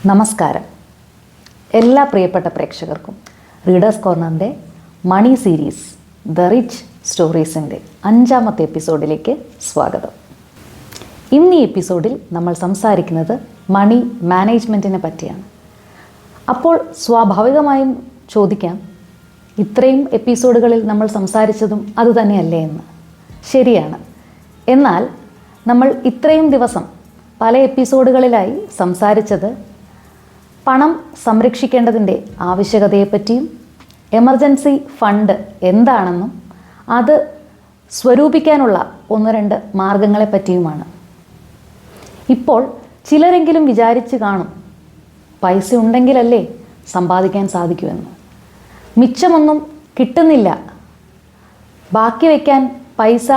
നമസ്കാരം. എല്ലാ പ്രിയപ്പെട്ട പ്രേക്ഷകർക്കും റീഡേഴ്സ് കോർണറിൻ്റെ മണി സീരീസ് ദ റിച്ച് സ്റ്റോറീസിൻ്റെ 5ാമത്തെ എപ്പിസോഡിലേക്ക് സ്വാഗതം. ഇന്ന് ഈ എപ്പിസോഡിൽ നമ്മൾ സംസാരിക്കുന്നത് മണി മാനേജ്മെൻറ്റിനെ പറ്റിയാണ്. അപ്പോൾ സ്വാഭാവികമായും ചോദിക്കാം, ഇത്രയും എപ്പിസോഡുകളിൽ നമ്മൾ സംസാരിച്ചതും അതുതന്നെയല്ലേ എന്ന്. ശരിയാണ്. എന്നാൽ നമ്മൾ ഇത്രയും ദിവസം പല എപ്പിസോഡുകളിലായി സംസാരിച്ചത് പണം സംരക്ഷിക്കേണ്ടതിൻ്റെ ആവശ്യകതയെപ്പറ്റിയും എമർജൻസി ഫണ്ട് എന്താണെന്നും അത് സ്വരൂപിക്കാനുള്ള 1-2 മാർഗങ്ങളെപ്പറ്റിയുമാണ്. ഇപ്പോൾ ചിലരെങ്കിലും വിചാരിച്ച് കാണും, പൈസ ഉണ്ടെങ്കിലല്ലേ സമ്പാദിക്കാൻ സാധിക്കുമെന്ന്. മിച്ചമൊന്നും കിട്ടുന്നില്ല, ബാക്കി വയ്ക്കാൻ പൈസ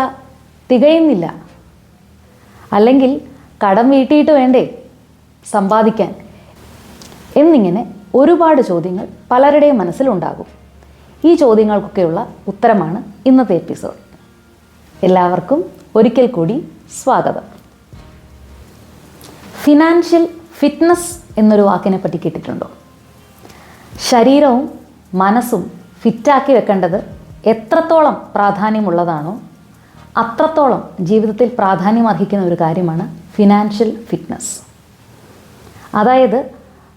തികയുന്നില്ല, അല്ലെങ്കിൽ കടം വീട്ടിയിട്ട് വേണ്ടേ സമ്പാദിക്കാൻ എന്നിങ്ങനെ ഒരുപാട് ചോദ്യങ്ങൾ പലരുടെയും മനസ്സിലുണ്ടാകും. ഈ ചോദ്യങ്ങൾക്കൊക്കെയുള്ള ഉത്തരമാണ് ഇന്നത്തെ എപ്പിസോഡ്. എല്ലാവർക്കും ഒരിക്കൽ കൂടി സ്വാഗതം. ഫിനാൻഷ്യൽ ഫിറ്റ്നസ് എന്നൊരു വാക്കിനെ പറ്റി കേട്ടിട്ടുണ്ടോ? ശരീരവും മനസ്സും ഫിറ്റാക്കി വെക്കേണ്ടത് എത്രത്തോളം പ്രാധാന്യമുള്ളതാണോ അത്രത്തോളം ജീവിതത്തിൽ പ്രാധാന്യം അർഹിക്കുന്ന ഒരു കാര്യമാണ് ഫിനാൻഷ്യൽ ഫിറ്റ്നസ്. അതായത്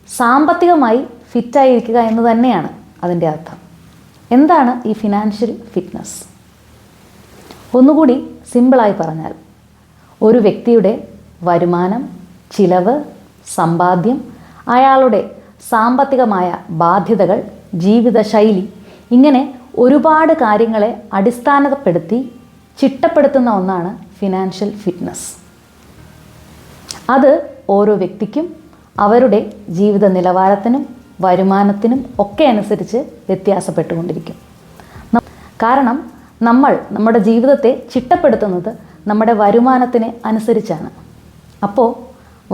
സാമ്പത്തികമായി ഫിറ്റായിരിക്കുക എന്ന് തന്നെയാണ് അതിൻ്റെ അർത്ഥം. എന്താണ് ഈ ഫിനാൻഷ്യൽ ഫിറ്റ്നസ്? ഒന്നുകൂടി സിമ്പിളായി പറഞ്ഞാൽ, ഒരു വ്യക്തിയുടെ വരുമാനം, ചിലവ്, സമ്പാദ്യം, അയാളുടെ സാമ്പത്തികമായ ബാധ്യതകൾ, ജീവിതശൈലി, ഇങ്ങനെ ഒരുപാട് കാര്യങ്ങളെ അടിസ്ഥാനപ്പെടുത്തി ചിട്ടപ്പെടുത്തുന്ന ഒന്നാണ് ഫിനാൻഷ്യൽ ഫിറ്റ്നസ്. അത് ഓരോ വ്യക്തിക്കും അവരുടെ ജീവിത നിലവാരത്തിനും വരുമാനത്തിനും ഒക്കെ അനുസരിച്ച് വ്യത്യാസപ്പെട്ടുകൊണ്ടിരിക്കും. കാരണം നമ്മുടെ ജീവിതത്തെ ചിട്ടപ്പെടുത്തുന്നത് നമ്മുടെ വരുമാനത്തിന് അനുസരിച്ചാണ്. അപ്പോൾ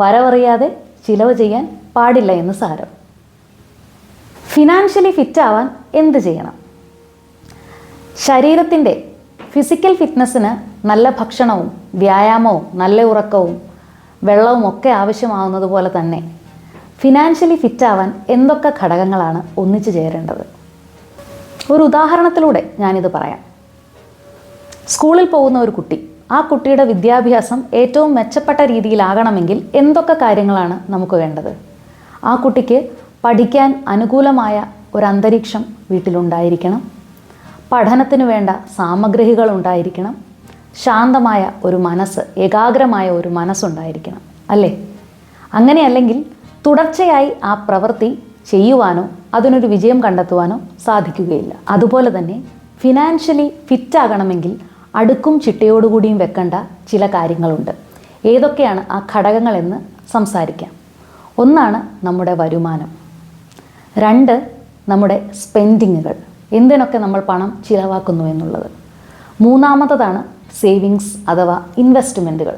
വരവറിയാതെ ചിലവ് ചെയ്യാൻ പാടില്ല എന്ന് സാരം. ഫിനാൻഷ്യലി ഫിറ്റാവാൻ എന്ത് ചെയ്യണം? ശരീരത്തിൻ്റെ ഫിസിക്കൽ ഫിറ്റ്നസ്സിന് നല്ല ഭക്ഷണവും വ്യായാമവും നല്ല ഉറക്കവും വെള്ളവും ഒക്കെ ആവശ്യമാവുന്നത് പോലെ തന്നെ ഫിനാൻഷ്യലി ഫിറ്റാവാൻ എന്തൊക്കെ ഘടകങ്ങളാണ് ഒന്നിച്ചു ചേരേണ്ടത്? ഒരു ഉദാഹരണത്തിലൂടെ ഞാനിത് പറയാം. സ്കൂളിൽ പോകുന്ന ഒരു കുട്ടി, ആ കുട്ടിയുടെ വിദ്യാഭ്യാസം ഏറ്റവും മെച്ചപ്പെട്ട രീതിയിലാകണമെങ്കിൽ എന്തൊക്കെ കാര്യങ്ങളാണ് നമുക്ക് വേണ്ടത്? ആ കുട്ടിക്ക് പഠിക്കാൻ അനുകൂലമായ ഒരു അന്തരീക്ഷം വീട്ടിലുണ്ടായിരിക്കണം, പഠനത്തിന് വേണ്ട സാമഗ്രികൾ ഉണ്ടായിരിക്കണം, ശാന്തമായ ഒരു മനസ്സ്, ഏകാഗ്രമായ ഒരു മനസ്സുണ്ടായിരിക്കണം, അല്ലേ? അങ്ങനെയല്ലെങ്കിൽ തുടർച്ചയായി ആ പ്രവൃത്തി ചെയ്യുവാനോ അതിനൊരു വിജയം കണ്ടെത്തുവാനോ സാധിക്കുകയില്ല. അതുപോലെ തന്നെ ഫിനാൻഷ്യലി ഫിറ്റാകണമെങ്കിൽ അടുക്കും ചിട്ടയോടുകൂടിയും വെക്കേണ്ട ചില കാര്യങ്ങളുണ്ട്. ഏതൊക്കെയാണ് ആ ഘടകങ്ങളെന്ന് സംസാരിക്കാം. ഒന്നാണ് നമ്മുടെ വരുമാനം. 2 നമ്മുടെ സ്പെൻഡിങ്ങുകൾ, എന്തിനൊക്കെ നമ്മൾ പണം ചിലവാക്കുന്നു എന്നുള്ളത്. 3ാമത്തതാണ് സേവിങ്സ് അഥവാ ഇൻവെസ്റ്റ്മെൻറ്റുകൾ.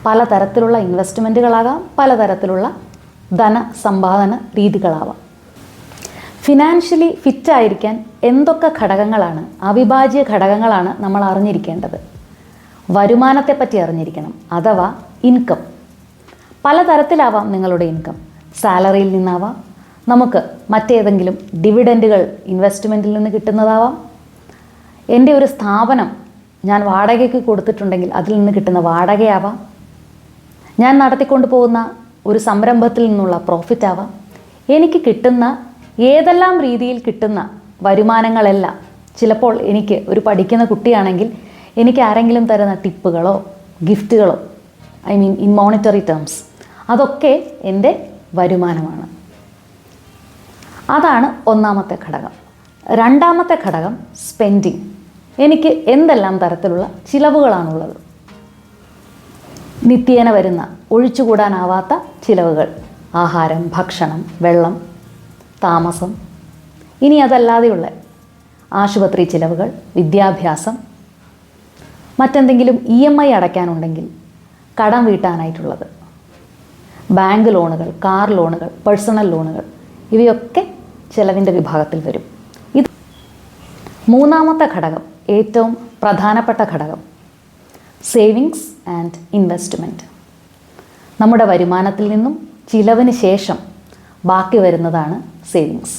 പലതരത്തിലുള്ള ഇൻവെസ്റ്റ്മെൻറ്റുകളാകാം, പലതരത്തിലുള്ള ധനസമ്പാദന രീതികളാവാം. ഫിനാൻഷ്യലി ഫിറ്റായിരിക്കാൻ എന്തൊക്കെ ഘടകങ്ങളാണ്, അവിഭാജ്യ ഘടകങ്ങളാണ് നമ്മൾ അറിഞ്ഞിരിക്കേണ്ടത്? വരുമാനത്തെപ്പറ്റി അറിഞ്ഞിരിക്കണം, അഥവാ ഇൻകം. പലതരത്തിലാവാം നിങ്ങളുടെ ഇൻകം. സാലറിയിൽ നിന്നാവാം, നമുക്ക് മറ്റേതെങ്കിലും ഡിവിഡൻറ്റുകൾ ഇൻവെസ്റ്റ്മെൻറ്റിൽ നിന്ന് കിട്ടുന്നതാവാം, എൻ്റെ ഒരു സ്ഥാപനം ഞാൻ വാടകയ്ക്ക് കൊടുത്തിട്ടുണ്ടെങ്കിൽ അതിൽ നിന്ന് കിട്ടുന്ന വാടകയാവാം, ഞാൻ നടത്തിക്കൊണ്ട് പോകുന്ന ഒരു സംരംഭത്തിൽ നിന്നുള്ള പ്രോഫിറ്റ് ആവാം. എനിക്ക് കിട്ടുന്ന ഏതെല്ലാം രീതിയിൽ കിട്ടുന്ന വരുമാനങ്ങളെല്ലാം, ചിലപ്പോൾ എനിക്ക് ഒരു പഠിക്കുന്ന കുട്ടിയാണെങ്കിൽ എനിക്ക് ആരെങ്കിലും തരുന്ന ടിപ്പുകളോ ഗിഫ്റ്റുകളോ, ഇൻ മോണിറ്ററി ടേംസ്, അതൊക്കെ എൻ്റെ വരുമാനമാണ്. അതാണ് 1ാമത്തെ ഘടകം. 2ാമത്തെ ഘടകം സ്പെൻഡിങ്. എനിക്ക് എന്തെല്ലാം തരത്തിലുള്ള ചിലവുകളാണുള്ളത്? നിത്യേന വരുന്ന ഒഴിച്ചുകൂടാനാവാത്ത ചിലവുകൾ, ആഹാരം, ഭക്ഷണം, വെള്ളം, താമസം. ഇനി അതല്ലാതെയുള്ള ആശുപത്രി ചിലവുകൾ, വിദ്യാഭ്യാസം, മറ്റെന്തെങ്കിലും EMI അടയ്ക്കാനുണ്ടെങ്കിൽ കടം വീട്ടാനായിട്ടുള്ളത്, ബാങ്ക് ലോണുകൾ, കാർ ലോണുകൾ, പേഴ്സണൽ ലോണുകൾ, ഇവയൊക്കെ ചിലവിൻ്റെ വിഭാഗത്തിൽ വരും. ഇത് 3ാമത്തെ ഘടകം, ഏറ്റവും പ്രധാനപ്പെട്ട ഘടകം, സേവിങ്സ് ആൻഡ് ഇൻവെസ്റ്റ്മെൻറ്റ്. നമ്മുടെ വരുമാനത്തിൽ നിന്നും ചിലവിന് ശേഷം ബാക്കി വരുന്നതാണ് സേവിങ്സ്.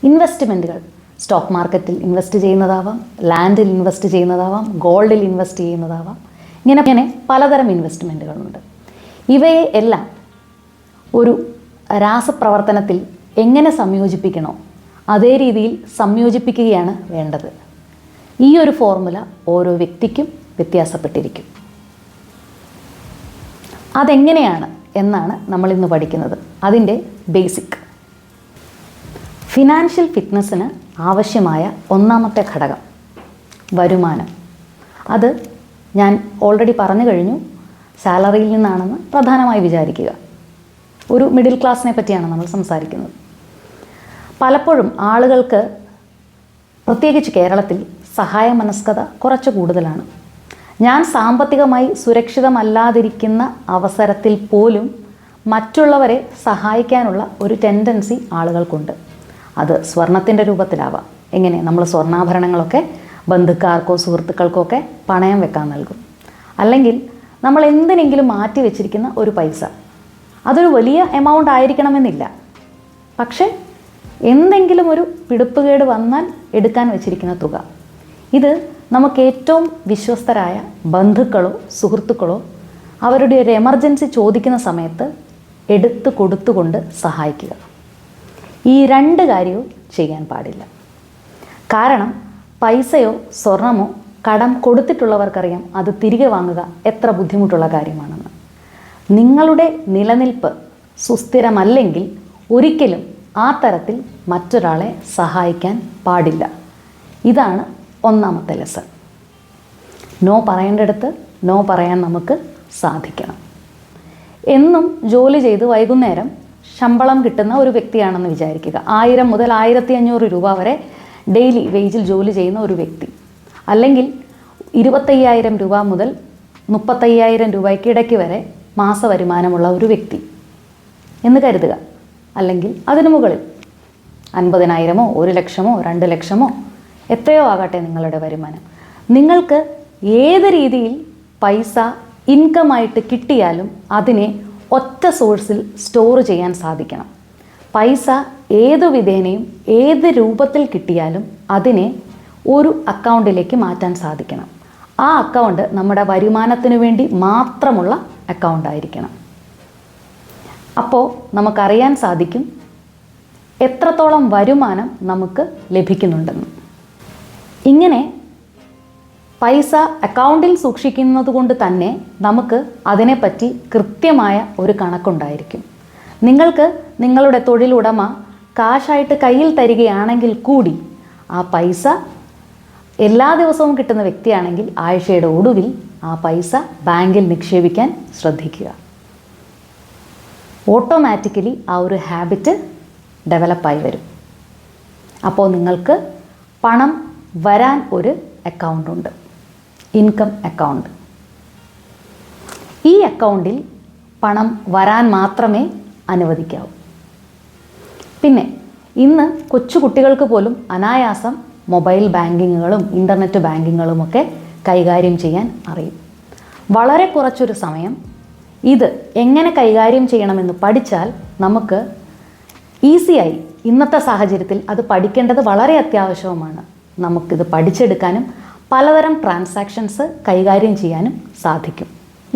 ഇൻവെസ്റ്റ്മെൻറ്റുകൾ സ്റ്റോക്ക് മാർക്കറ്റിൽ ഇൻവെസ്റ്റ് ചെയ്യുന്നതാവാം, ലാൻഡിൽ ഇൻവെസ്റ്റ് ചെയ്യുന്നതാവാം, ഗോൾഡിൽ ഇൻവെസ്റ്റ് ചെയ്യുന്നതാവാം. ഇങ്ങനെ പലതരം ഇൻവെസ്റ്റ്മെൻറ്റുകളുണ്ട്. ഇവയെ എല്ലാം ഒരു രാസപ്രവർത്തനത്തിൽ എങ്ങനെ സംയോജിപ്പിക്കണോ അതേ രീതിയിൽ സംയോജിപ്പിക്കുകയാണ് വേണ്ടത്. ഈ ഒരു ഫോർമുല ഓരോ വ്യക്തിക്കും വ്യത്യാസപ്പെട്ടിരിക്കും. അതെങ്ങനെയാണ് എന്നാണ് നമ്മളിന്ന് പഠിക്കുന്നത്. അതിൻ്റെ ബേസിക്. ഫിനാൻഷ്യൽ ഫിറ്റ്നസ്സിന് ആവശ്യമായ ഒന്നാമത്തെ ഘടകം വരുമാനം. അത് ഞാൻ ഓൾറെഡി പറഞ്ഞു കഴിഞ്ഞു, സാലറിയിൽ നിന്നാണെന്ന് പ്രധാനമായി വിചാരിക്കുക. ഒരു മിഡിൽ ക്ലാസ്സിനെ പറ്റിയാണ് നമ്മൾ സംസാരിക്കുന്നത്. പലപ്പോഴും ആളുകൾക്ക്, പ്രത്യേകിച്ച് കേരളത്തിൽ, സഹായ മനസ്കത കുറച്ച് കൂടുതലാണ്. ഞാൻ സാമ്പത്തികമായി സുരക്ഷിതമല്ലാതിരിക്കുന്ന അവസരത്തിൽ പോലും മറ്റുള്ളവരെ സഹായിക്കാനുള്ള ഒരു ടെൻഡൻസി ആളുകൾക്കുണ്ട്. അത് സ്വർണത്തിൻ്റെ രൂപത്തിലാവാം. എങ്ങനെ? നമ്മൾ സ്വർണ്ണാഭരണങ്ങളൊക്കെ ബന്ധുക്കാർക്കോ സുഹൃത്തുക്കൾക്കോ ഒക്കെ പണയം വെക്കാൻ നൽകും. അല്ലെങ്കിൽ നമ്മൾ എന്തിനെങ്കിലും മാറ്റി വെച്ചിരിക്കുന്ന ഒരു പൈസ, അതൊരു വലിയ എമൗണ്ട് ആയിരിക്കണമെന്നില്ല, പക്ഷേ എന്തെങ്കിലും ഒരു പിടിപ്പുകേട് വന്നാൽ എടുക്കാൻ വെച്ചിരിക്കുന്ന തുക, ഇത് നമുക്ക് ഏറ്റവും വിശ്വസ്തരായ ബന്ധുക്കളോ സുഹൃത്തുക്കളോ അവരുടെ ഒരു എമർജൻസി ചോദിക്കുന്ന സമയത്ത് എടുത്തു കൊടുത്തുകൊണ്ട് സഹായിക്കുക. ഈ രണ്ട് കാര്യവും ചെയ്യാൻ പാടില്ല. കാരണം പൈസയോ സ്വർണമോ കടം കൊടുത്തിട്ടുള്ളവർക്കറിയാം അത് തിരികെ വാങ്ങുക എത്ര ബുദ്ധിമുട്ടുള്ള കാര്യമാണെന്ന്. നിങ്ങളുടെ നിലനിൽപ്പ് സുസ്ഥിരമല്ലെങ്കിൽ ഒരിക്കലും ആ തരത്തിൽ മറ്റൊരാളെ സഹായിക്കാൻ പാടില്ല. ഇതാണ് ഒന്നാമത്തെ ലെസൺ. നോ പറയേണ്ടടുത്ത് നോ പറയാൻ നമുക്ക് സാധിക്കണം. എന്നും ജോലി ചെയ്ത് വൈകുന്നേരം ശമ്പളം കിട്ടുന്ന ഒരു വ്യക്തിയാണെന്ന് വിചാരിക്കുക. 1000 മുതൽ 1500 രൂപ വരെ ഡെയിലി വേജിൽ ജോലി ചെയ്യുന്ന ഒരു വ്യക്തി, അല്ലെങ്കിൽ 25,000 രൂപ മുതൽ 35,000 രൂപയ്ക്കിടയ്ക്ക് വരെ മാസവരുമാനമുള്ള ഒരു വ്യക്തി എന്ന് കരുതുക. അല്ലെങ്കിൽ അതിനു മുകളിൽ 50,000-ഓ 1,00,000-ഓ 2,00,000-ഓ എത്രയോ ആകട്ടെ നിങ്ങളുടെ വരുമാനം. നിങ്ങൾക്ക് ഏത് രീതിയിൽ പൈസ ഇൻകമായിട്ട് കിട്ടിയാലും അതിനെ ഒറ്റ സോഴ്സിൽ സ്റ്റോർ ചെയ്യാൻ സാധിക്കണം. പൈസ ഏതു വിധേനയും ഏത് രൂപത്തിൽ കിട്ടിയാലും അതിനെ ഒരു അക്കൗണ്ടിലേക്ക് മാറ്റാൻ സാധിക്കണം. ആ അക്കൗണ്ട് നമ്മുടെ വരുമാനത്തിനു വേണ്ടി മാത്രമുള്ള അക്കൗണ്ട് ആയിരിക്കണം. അപ്പോൾ നമുക്കറിയാൻ സാധിക്കും എത്രത്തോളം വരുമാനം നമുക്ക് ലഭിക്കുന്നുണ്ടെന്ന്. ഇങ്ങനെ പൈസ അക്കൗണ്ടിൽ സൂക്ഷിക്കുന്നത് കൊണ്ട് തന്നെ നമുക്ക് അതിനെപ്പറ്റി കൃത്യമായ ഒരു കണക്കുണ്ടായിരിക്കും. നിങ്ങൾക്ക് നിങ്ങളുടെ തൊഴിലുടമ കാശായിട്ട് കയ്യിൽ തരികയാണെങ്കിൽ കൂടി ആ പൈസ എല്ലാ ദിവസവും കിട്ടുന്ന വ്യക്തിയാണെങ്കിൽ ആഴ്ചയുടെ ഒടുവിൽ ആ പൈസ ബാങ്കിൽ നിക്ഷേപിക്കാൻ ശ്രദ്ധിക്കുക. ഓട്ടോമാറ്റിക്കലി ആ ഒരു ഹാബിറ്റ് ഡെവലപ്പായി വരും. അപ്പോൾ നിങ്ങൾക്ക് പണം വരാൻ ഒരു അക്കൗണ്ടുണ്ട്, ഇൻകം അക്കൗണ്ട്. ഈ അക്കൗണ്ടിൽ പണം വരാൻ മാത്രമേ അനുവദിക്കാവൂ. പിന്നെ ഇന്ന് കൊച്ചുകുട്ടികൾക്ക് പോലും അനായാസം മൊബൈൽ ബാങ്കിങ്ങുകളും ഇൻ്റർനെറ്റ് ബാങ്കിങ്ങുകളുമൊക്കെ കൈകാര്യം ചെയ്യാൻ അറിയും. വളരെ കുറച്ചൊരു സമയം ഇത് എങ്ങനെ കൈകാര്യം ചെയ്യണമെന്ന് പഠിച്ചാൽ നമുക്ക് ഈസിയായി, ഇന്നത്തെ സാഹചര്യത്തിൽ അത് പഠിക്കേണ്ടത് വളരെ അത്യാവശ്യവുമാണ്, നമുക്കിത് പഠിച്ചെടുക്കാനും പലതരം ട്രാൻസാക്ഷൻസ് കൈകാര്യം ചെയ്യാനും സാധിക്കും.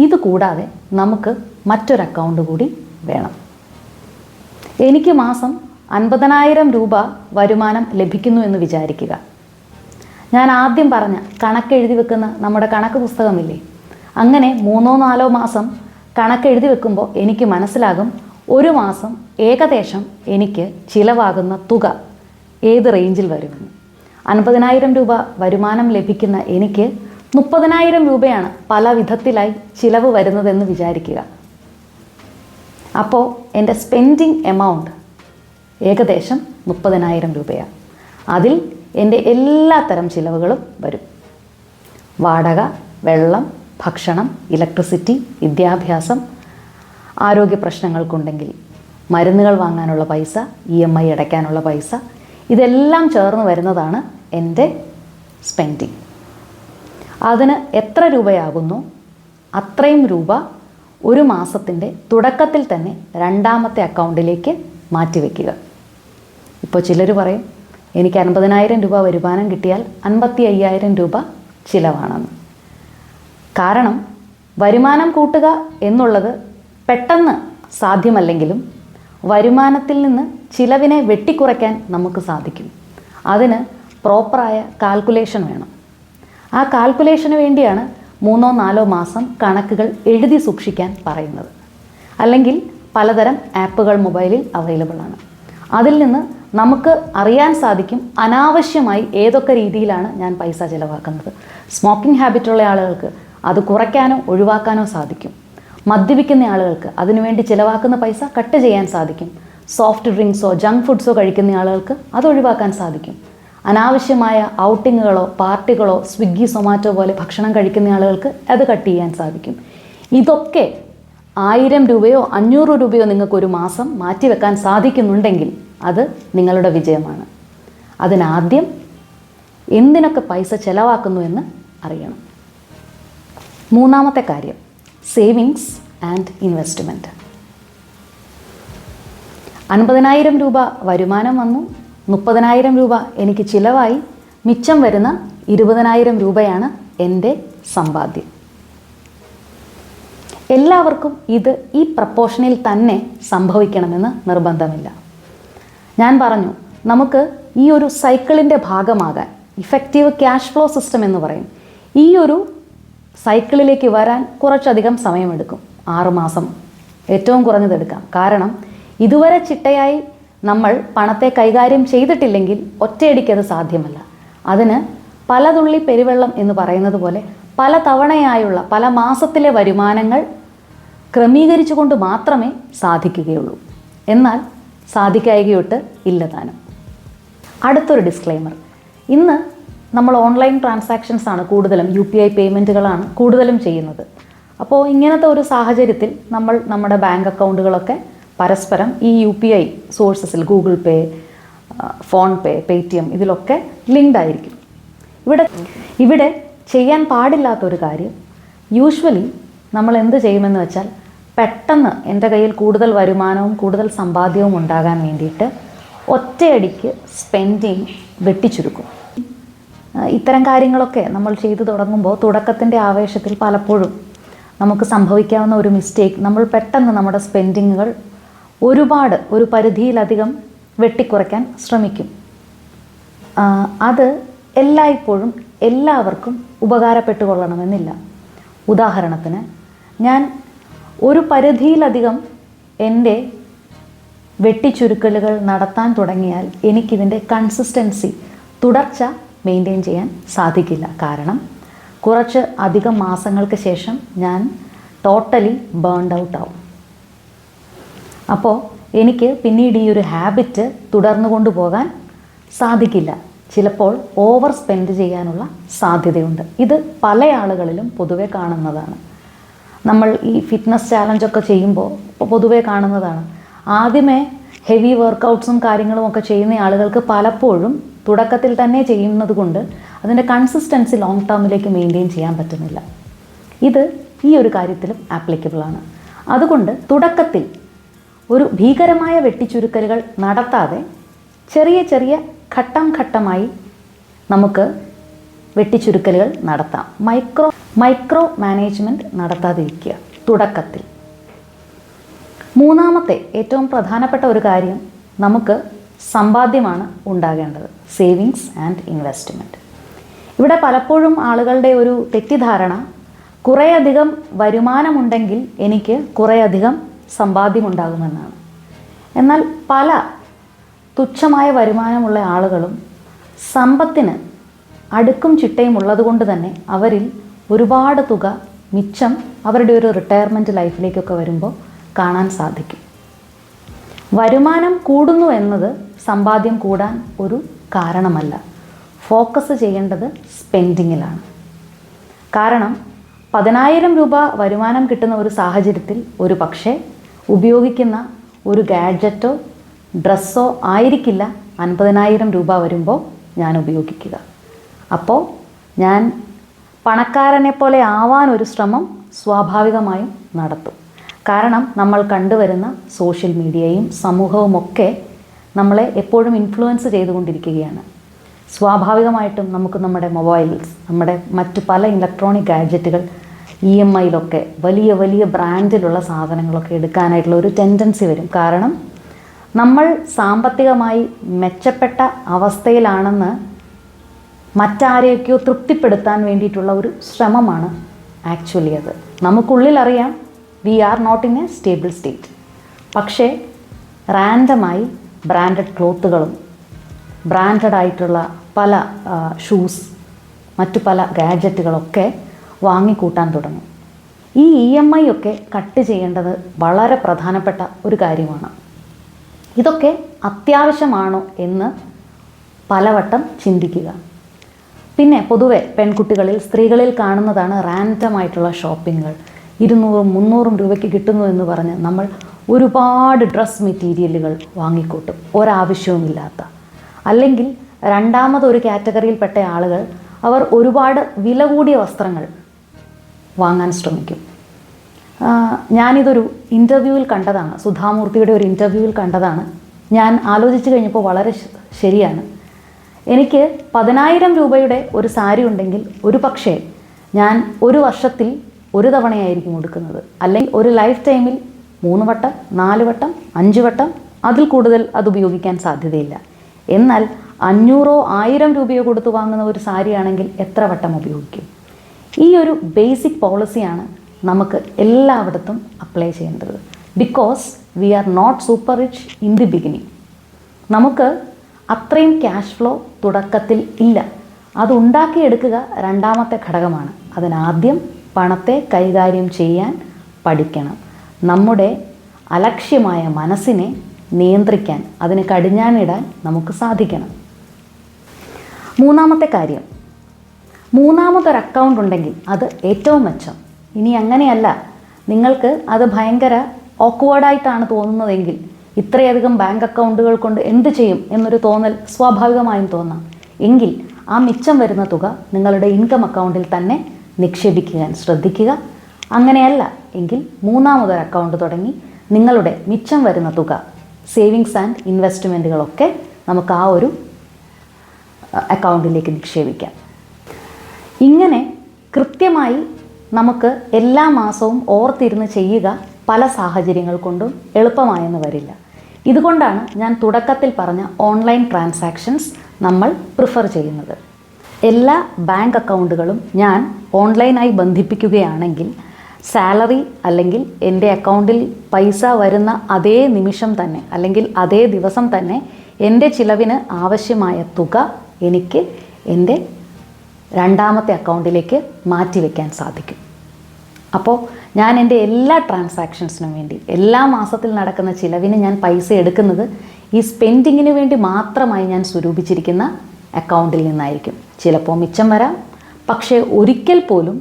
ഇതുകൂടാതെ നമുക്ക് മറ്റൊരു അക്കൗണ്ട് കൂടി വേണം. എനിക്ക് മാസം 50,000 രൂപ വരുമാനം ലഭിക്കുന്നു എന്ന് വിചാരിക്കുക. ഞാൻ ആദ്യം പറഞ്ഞ കണക്കെഴുതി വെക്കുന്ന നമ്മുടെ കണക്ക് പുസ്തകമില്ലേ, അങ്ങനെ 3-4 മാസം കണക്കെഴുതി വെക്കുമ്പോൾ എനിക്ക് മനസ്സിലാകും ഒരു മാസം ഏകദേശം എനിക്ക് ചിലവാകുന്ന തുക ഏത് റേഞ്ചിൽ വരുമെന്ന്. 50,000 രൂപ വരുമാനം ലഭിക്കുന്ന എനിക്ക് 30,000 രൂപയാണ് പല വിധത്തിലായി ചിലവ് വരുന്നതെന്ന് വിചാരിക്കുക. അപ്പോൾ എൻ്റെ സ്പെൻഡിങ് എമൗണ്ട് ഏകദേശം 30,000 രൂപയാണ്. അതിൽ എൻ്റെ എല്ലാത്തരം ചിലവുകളും വരും. വാടക, വെള്ളം, ഭക്ഷണം, ഇലക്ട്രിസിറ്റി, വിദ്യാഭ്യാസം, ആരോഗ്യ പ്രശ്നങ്ങൾക്കുണ്ടെങ്കിൽ മരുന്നുകൾ വാങ്ങാനുള്ള പൈസ, EMI അടയ്ക്കാനുള്ള പൈസ, ഇതെല്ലാം ചേർന്ന് വരുന്നതാണ് എൻ്റെ സ്പെൻഡിങ്. അതിന് എത്ര രൂപയാകുന്നു അത്രയും രൂപ ഒരു മാസത്തിൻ്റെ തുടക്കത്തിൽ തന്നെ രണ്ടാമത്തെ അക്കൗണ്ടിലേക്ക് മാറ്റിവെക്കുക. ഇപ്പോൾ ചിലർ പറയും എനിക്ക് 50,000 രൂപ വരുമാനം കിട്ടിയാൽ 55,000 രൂപ ചിലവാണെന്ന്. കാരണം വരുമാനം കൂട്ടുക എന്നുള്ളത് പെട്ടെന്ന് സാധ്യമല്ലെങ്കിലും വരുമാനത്തിൽ നിന്ന് ചിലവിനെ വെട്ടിക്കുറയ്ക്കാൻ നമുക്ക് സാധിക്കും. അതിന് പ്രോപ്പറായ കാൽക്കുലേഷൻ വേണം. ആ കാൽക്കുലേഷന് വേണ്ടിയാണ് 3-4 മാസം കണക്കുകൾ എഴുതി സൂക്ഷിക്കാൻ പറയുന്നത്. അല്ലെങ്കിൽ പലതരം ആപ്പുകൾ മൊബൈലിൽ അവൈലബിൾ ആണ്. അതിൽ നിന്ന് നമുക്ക് അറിയാൻ സാധിക്കും അനാവശ്യമായി ഏതൊക്കെ രീതിയിലാണ് ഞാൻ പൈസ ചിലവാക്കുന്നത്. സ്മോക്കിംഗ് ഹാബിറ്റുള്ള ആളുകൾക്ക് അത് കുറയ്ക്കാനോ ഒഴിവാക്കാനോ സാധിക്കും. മദ്യപിക്കുന്ന ആളുകൾക്ക് അതിനുവേണ്ടി ചിലവാക്കുന്ന പൈസ കട്ട് ചെയ്യാൻ സാധിക്കും. സോഫ്റ്റ് ഡ്രിങ്ക്സോ ജങ്ക് ഫുഡ്സോ കഴിക്കുന്ന ആളുകൾക്ക് അത് ഒഴിവാക്കാൻ സാധിക്കും. അനാവശ്യമായ ഔട്ടിങ്ങുകളോ പാർട്ടികളോ സ്വിഗ്ഗി സൊമാറ്റോ പോലെ ഭക്ഷണം കഴിക്കുന്ന ആളുകൾക്ക് അത് കട്ട് ചെയ്യാൻ സാധിക്കും. ഇതൊക്കെ 1000 രൂപയോ 500 രൂപയോ നിങ്ങൾക്കൊരു മാസം മാറ്റിവെക്കാൻ സാധിക്കുന്നുണ്ടെങ്കിൽ അത് നിങ്ങളുടെ വിജയമാണ്. അതിനാദ്യം എന്തിനൊക്കെ പൈസ ചിലവാക്കുന്നു എന്ന് അറിയണം. മൂന്നാമത്തെ കാര്യം സേവിങ്സ് ആൻഡ് ഇൻവെസ്റ്റ്മെൻറ്റ്. 50,000 രൂപ വരുമാനം വന്നു, 30,000 രൂപ എനിക്ക് ചിലവായി, മിച്ചം വരുന്ന 20,000 രൂപയാണ് എൻ്റെ സമ്പാദ്യം. എല്ലാവർക്കും ഇത് ഈ പ്രപ്പോർഷനിൽ തന്നെ സംഭവിക്കണമെന്ന് നിർബന്ധമില്ല. ഞാൻ പറഞ്ഞു നമുക്ക് ഈ ഒരു സൈക്കിളിൻ്റെ ഭാഗമാകാൻ ഇഫക്റ്റീവ് ക്യാഷ് ഫ്ലോ സിസ്റ്റം എന്ന് പറയും. ഈ ഒരു സൈക്കിളിലേക്ക് വരാൻ കുറച്ചധികം സമയമെടുക്കും. 6 മാസം ഏറ്റവും കുറഞ്ഞതെടുക്കാം. കാരണം ഇതുവരെ ചിട്ടയായി നമ്മൾ പണത്തെ കൈകാര്യം ചെയ്തിട്ടില്ലെങ്കിൽ ഒറ്റയടിക്കത് സാധ്യമല്ല. അതിന് പലതുള്ളി പെരുവെള്ളം എന്ന് പറയുന്നത് പോലെ പല തവണയായുള്ള പല മാസത്തിലെ വരുമാനങ്ങൾ ക്രമീകരിച്ചുകൊണ്ട് മാത്രമേ സാധിക്കുകയുള്ളൂ. എന്നാൽ സാധിക്കായികയൊട്ട് ഇല്ല താനും. അടുത്തൊരു ഡിസ്ക്ലെയിമർ. ഇന്ന് നമ്മൾ ഓൺലൈൻ ട്രാൻസാക്ഷൻസ് ആണ് കൂടുതലും, UPI പേയ്മെൻറ്റുകളാണ് കൂടുതലും ചെയ്യുന്നത്. അപ്പോൾ ഇങ്ങനത്തെ ഒരു സാഹചര്യത്തിൽ നമ്മൾ നമ്മുടെ ബാങ്ക് അക്കൗണ്ടുകളൊക്കെ പരസ്പരം ഈ UPI സോഴ്സസിൽ ഗൂഗിൾ പേ, ഫോൺ പേ, പേടിഎം ഇതിലൊക്കെ ലിങ്ക്ഡ് ആയിരിക്കും. ഇവിടെ ചെയ്യാൻ പാടില്ലാത്തൊരു കാര്യം, യൂഷ്വലി നമ്മൾ എന്ത് ചെയ്യുമെന്ന് വെച്ചാൽ പെട്ടെന്ന് എൻ്റെ കയ്യിൽ കൂടുതൽ വരുമാനവും കൂടുതൽ സമ്പാദ്യവും ഉണ്ടാകാൻ വേണ്ടിയിട്ട് ഒറ്റയടിക്ക് സ്പെൻഡിങ് വെട്ടിച്ചുരുക്കും. ഇത്തരം കാര്യങ്ങളൊക്കെ നമ്മൾ ചെയ്തു തുടങ്ങുമ്പോൾ തുടക്കത്തിൻ്റെ ആവേശത്തിൽ പലപ്പോഴും നമുക്ക് സംഭവിക്കാവുന്ന ഒരു മിസ്റ്റേക്ക്, നമ്മൾ പെട്ടെന്ന് നമ്മുടെ സ്പെൻഡിങ്ങുകൾ ഒരു പരിധിയിലധികം വെട്ടിക്കുറയ്ക്കാൻ ശ്രമിക്കും. അത് എല്ലായ്പ്പോഴും എല്ലാവർക്കും ഉപകാരപ്പെട്ടുകൊള്ളണമെന്നില്ല. ഉദാഹരണത്തിന് ഞാൻ ഒരു പരിധിയിലധികം എൻ്റെ വെട്ടിച്ചുരുക്കലുകൾ നടത്താൻ തുടങ്ങിയാൽ എനിക്കിതിൻ്റെ കൺസിസ്റ്റൻസി, തുടർച്ച മെയിൻറ്റെയിൻ ചെയ്യാൻ സാധിക്കില്ല. കാരണം കുറച്ച് അധികം മാസങ്ങൾക്ക് ശേഷം ഞാൻ ടോട്ടലി ബേൺഡ് ഔട്ട് ആവും. അപ്പോൾ എനിക്ക് പിന്നീട് ഈ ഒരു ഹാബിറ്റ് തുടർന്നു കൊണ്ടുപോകാൻ സാധിക്കില്ല. ചിലപ്പോൾ ഓവർ സ്പെൻഡ് ചെയ്യാനുള്ള സാധ്യതയുണ്ട്. ഇത് പല ആളുകളിലും പൊതുവെ കാണുന്നതാണ്. നമ്മൾ ഈ ഫിറ്റ്നസ് ചാലഞ്ചൊക്കെ ചെയ്യുമ്പോൾ പൊതുവെ കാണുന്നതാണ്. ആദ്യമേ ഹെവി വർക്കൗട്ട്സും കാര്യങ്ങളും ഒക്കെ ചെയ്യുന്ന ആളുകൾക്ക് പലപ്പോഴും തുടക്കത്തിൽ തന്നെ ചെയ്യുന്നത് കൊണ്ട് അതിൻ്റെ കൺസിസ്റ്റൻസി ലോങ് ടേമിലേക്ക് മെയിൻറ്റെയിൻ ചെയ്യാൻ പറ്റുന്നില്ല. ഇത് ഈ ഒരു കാര്യത്തിലും ആപ്ലിക്കബിളാണ്. അതുകൊണ്ട് തുടക്കത്തിൽ ഒരു ഭീകരമായ വെട്ടിച്ചുരുക്കലുകൾ നടത്താതെ ചെറിയ ചെറിയ ഘട്ടം ഘട്ടമായി നമുക്ക് വെട്ടിച്ചുരുക്കലുകൾ നടത്താം. മൈക്രോ മാനേജ്മെൻറ്റ് നടത്താതിരിക്കുക തുടക്കത്തിൽ. മൂന്നാമത്തെ ഏറ്റവും പ്രധാനപ്പെട്ട ഒരു കാര്യം, നമുക്ക് സമ്പാദ്യമാണ് ഉണ്ടാകേണ്ടത്. Savings and investment. ഇവിടെ പലപ്പോഴും ആളുകളുടെ ഒരു തെറ്റിദ്ധാരണ, കുറേയധികം വരുമാനമുണ്ടെങ്കിൽ എനിക്ക് കുറേയധികം സമ്പാദ്യമുണ്ടാകുമെന്നാണ്. എന്നാൽ പല തുച്ഛമായ വരുമാനമുള്ള ആളുകളും സമ്പത്തിന് അടുക്കും ചിട്ടയും ഉള്ളതുകൊണ്ട് തന്നെ അവരിൽ ഒരുപാട് തുക മിച്ചം അവരുടെ ഒരു റിട്ടയർമെൻറ്റ് ലൈഫിലേക്കൊക്കെ വരുമ്പോൾ കാണാൻ സാധിക്കും. വരുമാനം കൂടുന്നു എന്നത് സമ്പാദ്യം കൂടാൻ ഒരു കാരണമല്ല. ഫോക്കസ് ചെയ്യേണ്ടത് സ്പെൻഡിങ്ങിലാണ്. കാരണം 10,000 രൂപ വരുമാനം കിട്ടുന്ന ഒരു സാഹചര്യത്തിൽ ഒരു പക്ഷേ ഉപയോഗിക്കുന്ന ഒരു ഗാഡ്ജറ്റോ ഡ്രസ്സോ ആയിരിക്കില്ല 50,000 രൂപ വരുമ്പോൾ ഞാൻ ഉപയോഗിക്കുക. അപ്പോൾ ഞാൻ പണക്കാരനെ പോലെ ആവാനൊരു ശ്രമം സ്വാഭാവികമായും നടത്തും. കാരണം നമ്മൾ കണ്ടുവരുന്ന സോഷ്യൽ മീഡിയയും സമൂഹവുമൊക്കെ നമ്മളെ എപ്പോഴും ഇൻഫ്ലുവൻസ് ചെയ്തുകൊണ്ടിരിക്കുകയാണ്. സ്വാഭാവികമായിട്ടും നമുക്ക് നമ്മുടെ മൊബൈൽസ്, നമ്മുടെ മറ്റു പല ഇലക്ട്രോണിക് ഗാഡ്ജറ്റുകൾ EMIയിലൊക്കെ വലിയ വലിയ ബ്രാൻഡിലുള്ള സാധനങ്ങളൊക്കെ എടുക്കാനായിട്ടുള്ള ഒരു ടെൻഡൻസി വരും. കാരണം നമ്മൾ സാമ്പത്തികമായി മെച്ചപ്പെട്ട അവസ്ഥയിലാണെന്ന് മറ്റാരെയൊക്കെയോ തൃപ്തിപ്പെടുത്താൻ വേണ്ടിയിട്ടുള്ള ഒരു ശ്രമമാണ് ആക്ച്വലി അത്. നമുക്കുള്ളിൽ അറിയാം we are not in a stable state. പക്ഷേ റാൻഡമായി ബ്രാൻഡഡ് ക്ലോത്തുകളും ബ്രാൻഡഡ് ആയിട്ടുള്ള പല ഷൂസ്, മറ്റു പല ഗാഡ്ജറ്റുകളൊക്കെ വാങ്ങിക്കൂട്ടാൻ തുടങ്ങും. ഈ EMI ഒക്കെ കട്ട് ചെയ്യേണ്ടത് വളരെ പ്രധാനപ്പെട്ട ഒരു കാര്യമാണ്. ഇതൊക്കെ അത്യാവശ്യമാണോ എന്ന് പലവട്ടം ചിന്തിക്കുക. പിന്നെ പൊതുവെ പെൺകുട്ടികളിൽ, സ്ത്രീകളിൽ കാണുന്നതാണ് റാൻഡമായിട്ടുള്ള ഷോപ്പിങ്ങുകൾ. 200-300 രൂപയ്ക്ക് കിട്ടുന്നു എന്ന് പറഞ്ഞ് നമ്മൾ ഒരുപാട് ഡ്രസ് മെറ്റീരിയലുകൾ വാങ്ങിക്കൂട്ടും, ഒരാവശ്യവുമില്ലാത്ത. അല്ലെങ്കിൽ രണ്ടാമതൊരു കാറ്റഗറിയിൽപ്പെട്ട ആളുകൾ, അവർ ഒരുപാട് വില കൂടിയ വസ്ത്രങ്ങൾ വാങ്ങാൻ ശ്രമിക്കും. ഞാനിതൊരു ഇൻ്റർവ്യൂവിൽ കണ്ടതാണ്, സുധാമൂർത്തിയുടെ ഒരു ഇൻ്റർവ്യൂവിൽ കണ്ടതാണ്. ഞാൻ ആലോചിച്ച് കഴിഞ്ഞപ്പോൾ വളരെ ശരിയാണ്. എനിക്ക് 10,000 രൂപയുടെ ഒരു സാരി ഉണ്ടെങ്കിൽ ഒരു പക്ഷേ ഞാൻ ഒരു വർഷത്തിൽ ഒരു തവണയായിരിക്കും ഉടുക്കുന്നത്. അല്ലെങ്കിൽ ഒരു ലൈഫ് ടൈമിൽ 3 വട്ടം, 4 വട്ടം, 5 വട്ടം, അതിൽ കൂടുതൽ അത് ഉപയോഗിക്കാൻ സാധ്യതയില്ല. എന്നാൽ 500-1000 രൂപയോ കൊടുത്ത് വാങ്ങുന്ന ഒരു സാരിയാണെങ്കിൽ എത്ര വട്ടം ഉപയോഗിക്കും? ഈ ഒരു ബേസിക് പോളിസിയാണ് നമുക്ക് എല്ലായിടത്തും അപ്ലൈ ചെയ്യേണ്ടത്. Because we are not super rich in the beginning. നമുക്ക് അത്രയും ക്യാഷ് ഫ്ലോ തുടക്കത്തിൽ ഇല്ല. അത് ഉണ്ടാക്കിയെടുക്കുക രണ്ടാമത്തെ ഘടകമാണ്. അതിനാദ്യം പണത്തെ കൈകാര്യം ചെയ്യാൻ പഠിക്കണം. നമ്മുടെ അലക്ഷ്യമായ മനസ്സിനെ നിയന്ത്രിക്കാൻ, അതിന് കടിഞ്ഞാണിടാൻ നമുക്ക് സാധിക്കണം. മൂന്നാമത്തെ കാര്യം, മൂന്നാമതൊരു അക്കൗണ്ട് ഉണ്ടെങ്കിൽ അത് ഏറ്റവും മെച്ചം. ഇനി അങ്ങനെയല്ല, നിങ്ങൾക്ക് അത് ഭയങ്കര ഓക്വേർഡായിട്ടാണ് തോന്നുന്നതെങ്കിൽ, ഇത്രയധികം ബാങ്ക് അക്കൗണ്ടുകൾ കൊണ്ട് എന്ത് ചെയ്യും എന്നൊരു തോന്നൽ സ്വാഭാവികമായും തോന്നാം. എങ്കിൽ ആ മിച്ചം വരുന്ന തുക നിങ്ങളുടെ ഇൻകം അക്കൗണ്ടിൽ തന്നെ നിക്ഷേപിക്കാൻ ശ്രദ്ധിക്കുക. അങ്ങനെയല്ല എങ്കിൽ മൂന്നാമതൊരു അക്കൗണ്ട് തുടങ്ങി നിങ്ങളുടെ മിച്ചം വരുന്ന തുക, സേവിങ്സ് ആൻഡ് ഇൻവെസ്റ്റ്മെൻറ്റുകളൊക്കെ നമുക്ക് ആ ഒരു അക്കൗണ്ടിലേക്ക് നിക്ഷേപിക്കാം. ഇങ്ങനെ കൃത്യമായി നമുക്ക് എല്ലാ മാസവും ഓർത്തിരുന്ന് ചെയ്യുക പല സാഹചര്യങ്ങൾ കൊണ്ടും എളുപ്പമായെന്ന് വരില്ല. ഇതുകൊണ്ടാണ് ഞാൻ തുടക്കത്തിൽ പറഞ്ഞ ഓൺലൈൻ ട്രാൻസാക്ഷൻസ് നമ്മൾ പ്രിഫർ ചെയ്യുന്നത്. എല്ലാ ബാങ്ക് അക്കൗണ്ടുകളും ഞാൻ ഓൺലൈനായി ബന്ധിപ്പിക്കുകയാണെങ്കിൽ സാലറി അല്ലെങ്കിൽ എൻ്റെ അക്കൗണ്ടിൽ പൈസ വരുന്ന അതേ നിമിഷം തന്നെ അല്ലെങ്കിൽ അതേ ദിവസം തന്നെ എൻ്റെ ചിലവിന് ആവശ്യമായ തുക എനിക്ക് എൻ്റെ രണ്ടാമത്തെ അക്കൗണ്ടിലേക്ക് മാറ്റിവെക്കാൻ സാധിക്കും. അപ്പോൾ ഞാൻ എൻ്റെ എല്ലാ ട്രാൻസാക്ഷൻസിനും വേണ്ടി, എല്ലാ മാസത്തിൽ നടക്കുന്ന ചിലവിന് ഞാൻ പൈസ എടുക്കുന്നത് ഈ സ്പെൻഡിങ്ങിന് വേണ്ടി മാത്രമായി ഞാൻ സ്വരൂപിച്ചിരിക്കുന്ന അക്കൗണ്ടിൽ നിന്നായിരിക്കും. ചിലപ്പോൾ മിച്ചം വരാം, പക്ഷേ ഒരിക്കൽ പോലും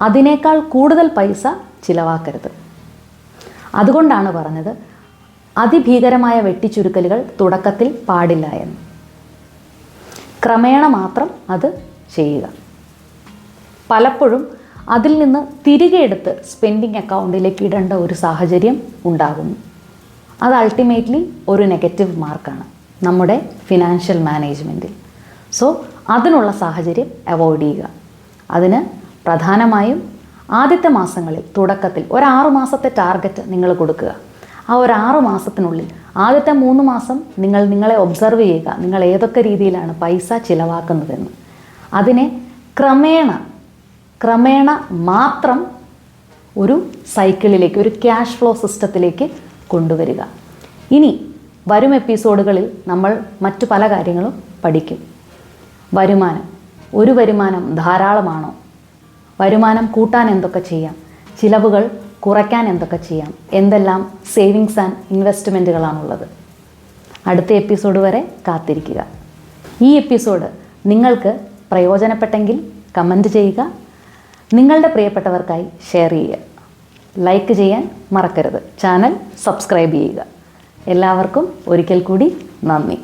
അതിനേക്കാൾ കൂടുതൽ പൈസ ചിലവാക്കരുത്. അതുകൊണ്ടാണ് പറഞ്ഞത് അതിഭീകരമായ വെട്ടിച്ചുരുക്കലുകൾ തുടക്കത്തിൽ പാടില്ല എന്ന്. ക്രമേണ മാത്രം അത് ചെയ്യുക. പലപ്പോഴും അതിൽ നിന്ന് തിരികെ എടുത്ത് സ്പെൻഡിങ് അക്കൗണ്ടിലേക്ക് ഇടേണ്ട ഒരു സാഹചര്യം ഉണ്ടാകുന്നു. അത് അൾട്ടിമേറ്റ്ലി ഒരു നെഗറ്റീവ് മാർക്കാണ് നമ്മുടെ ഫിനാൻഷ്യൽ മാനേജ്മെൻറ്റിൽ. സോ അതിനുള്ള സാഹചര്യം അവോയ്ഡ് ചെയ്യുക. അതിന് പ്രധാനമായും ആദ്യത്തെ മാസങ്ങളിൽ തുടക്കത്തിൽ ഒരു 6 മാസത്തെ ടാർഗറ്റ് നിങ്ങൾ കൊടുക്കുക. ആ ഒരു 6 മാസത്തിനുള്ളിൽ ആദ്യത്തെ 3 മാസം നിങ്ങളെ ഒബ്സർവ് ചെയ്യുക, നിങ്ങൾ ഏതൊക്കെ രീതിയിലാണ് പൈസ ചിലവാക്കുന്നതെന്ന്. അതിനെ ക്രമേണ മാത്രം ഒരു സൈക്കിളിലേക്ക്, ഒരു ക്യാഷ് ഫ്ലോ സിസ്റ്റത്തിലേക്ക് കൊണ്ടുവരിക. ഇനി വരും എപ്പിസോഡുകളിൽ നമ്മൾ മറ്റു പല കാര്യങ്ങളും പഠിക്കും. ഒരു വരുമാനം ധാരാളമാണോ? വരുമാനം കൂട്ടാൻ എന്തൊക്കെ ചെയ്യാം? ചിലവുകൾ കുറയ്ക്കാൻ എന്തൊക്കെ ചെയ്യാം? എന്തെല്ലാം സേവിങ്സ് ആൻഡ് ഇൻവെസ്റ്റ്മെൻറ്റുകളാണുള്ളത്? അടുത്ത എപ്പിസോഡ് വരെ കാത്തിരിക്കുക. ഈ എപ്പിസോഡ് നിങ്ങൾക്ക് പ്രയോജനപ്പെട്ടെങ്കിൽ കമൻറ്റ് ചെയ്യുക. നിങ്ങളുടെ പ്രിയപ്പെട്ടവർക്കായി ഷെയർ ചെയ്യുക. ലൈക്ക് ചെയ്യാൻ മറക്കരുത്. ചാനൽ സബ്സ്ക്രൈബ് ചെയ്യുക. എല്ലാവർക്കും ഒരിക്കൽ കൂടി നന്ദി.